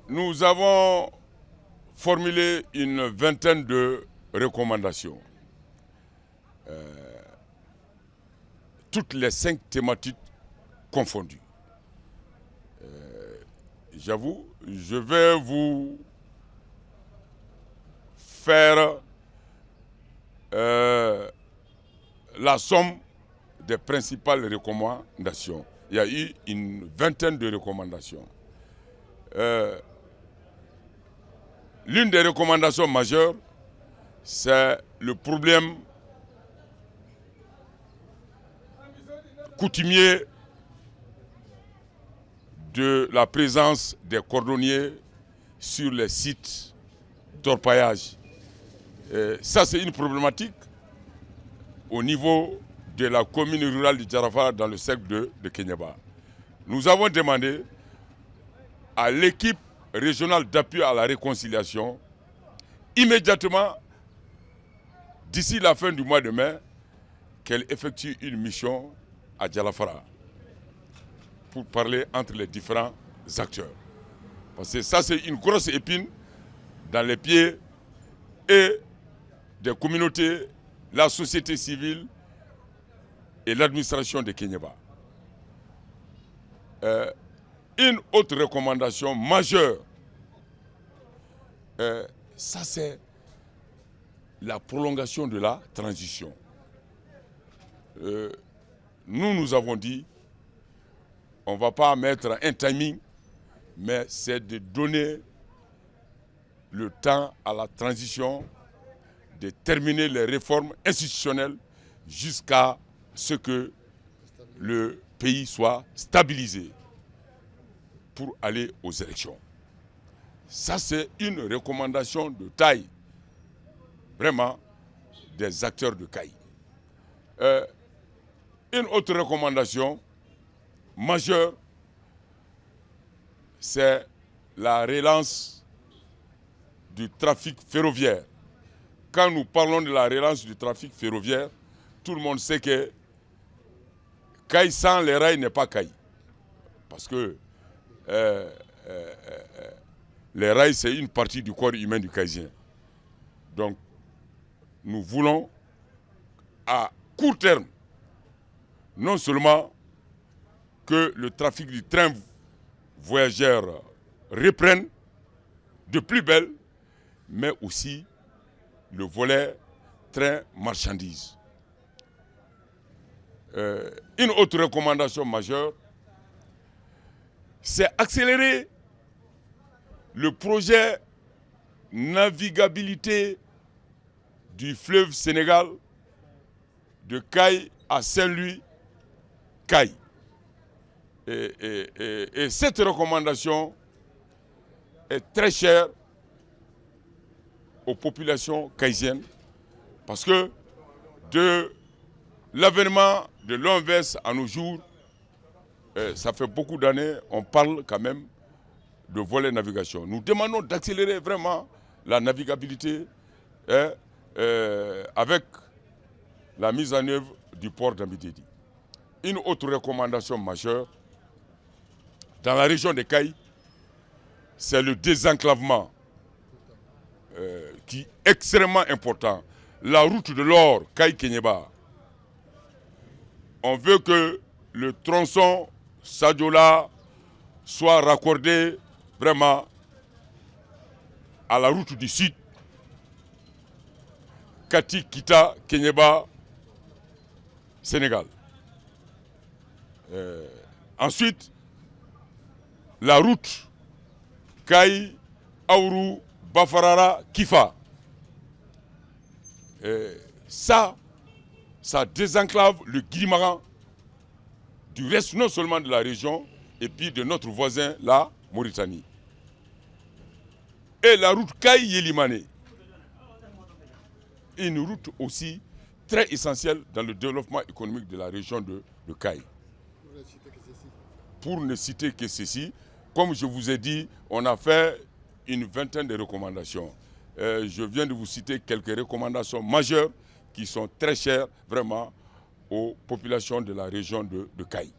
Nous avons formulé une vingtaine de recommandations. Toutes les 5 thématiques confondues. J'avoue, je vais vous faire la somme des principales recommandations. Il y a eu une vingtaine de recommandations. L'une des recommandations majeures, c'est le problème coutumier de la présence des cordonniers sur les sites d'orpaillage. Ça, c'est une problématique au niveau de la commune rurale de Djarafara dans le secteur de Kéniéba. Nous avons demandé à l'équipe régionale d'appui à la réconciliation, immédiatement, d'ici la fin du mois de mai, qu'elle effectue une mission à Djarafara pour parler entre les différents acteurs. Parce que ça, c'est une grosse épine dans les pieds et des communautés, la société civile et l'administration de Kéniéba. Une autre recommandation majeure, ça c'est la prolongation de la transition. Nous avons dit, on ne va pas mettre un timing, mais c'est de donner le temps à la transition, de terminer les réformes institutionnelles jusqu'à ce que le pays soit stabilisé pour aller aux élections. Ça, c'est une recommandation de taille, vraiment, des acteurs de CAI. Une autre recommandation majeure, c'est la relance du trafic ferroviaire. Quand nous parlons de la relance du trafic ferroviaire, tout le monde sait que CAI sans les rails n'est pas CAI. Parce que les rails, c'est une partie du corps humain du Caïsien. Donc, nous voulons, à court terme, non seulement que le trafic du train voyageur reprenne de plus belle, mais aussi le volet train-marchandises. Une autre recommandation majeure, c'est accélérer le projet navigabilité du fleuve Sénégal de Caille à Saint-Louis, Caille. Et cette recommandation est très chère aux populations caïsiennes parce que de l'avènement de l'OMVS à nos jours, ça fait beaucoup d'années, on parle quand même de volet navigation. Nous demandons d'accélérer vraiment la navigabilité avec la mise en œuvre du port d'Ambidédi. Une autre recommandation majeure dans la région de Caille, c'est le désenclavement qui est extrêmement important. La route de l'or Caille-Kéniéba, on veut que le tronçon Sadiola soit raccordé vraiment à la route du sud, Kati, Kita, Kéniéba, Sénégal. Ensuite, la route Kaï, Aourou, Bafarara, Kifa. Ça désenclave le Guimaran du reste non seulement de la région et puis de notre voisin, la Mauritanie. Et la route Kaï-Yélimane, une route aussi très essentielle dans le développement économique de la région de Caille. Pour ne citer que ceci, comme je vous ai dit, on a fait une vingtaine de recommandations. Je viens de vous citer quelques recommandations majeures qui sont très chères vraiment aux populations de la région de Caille.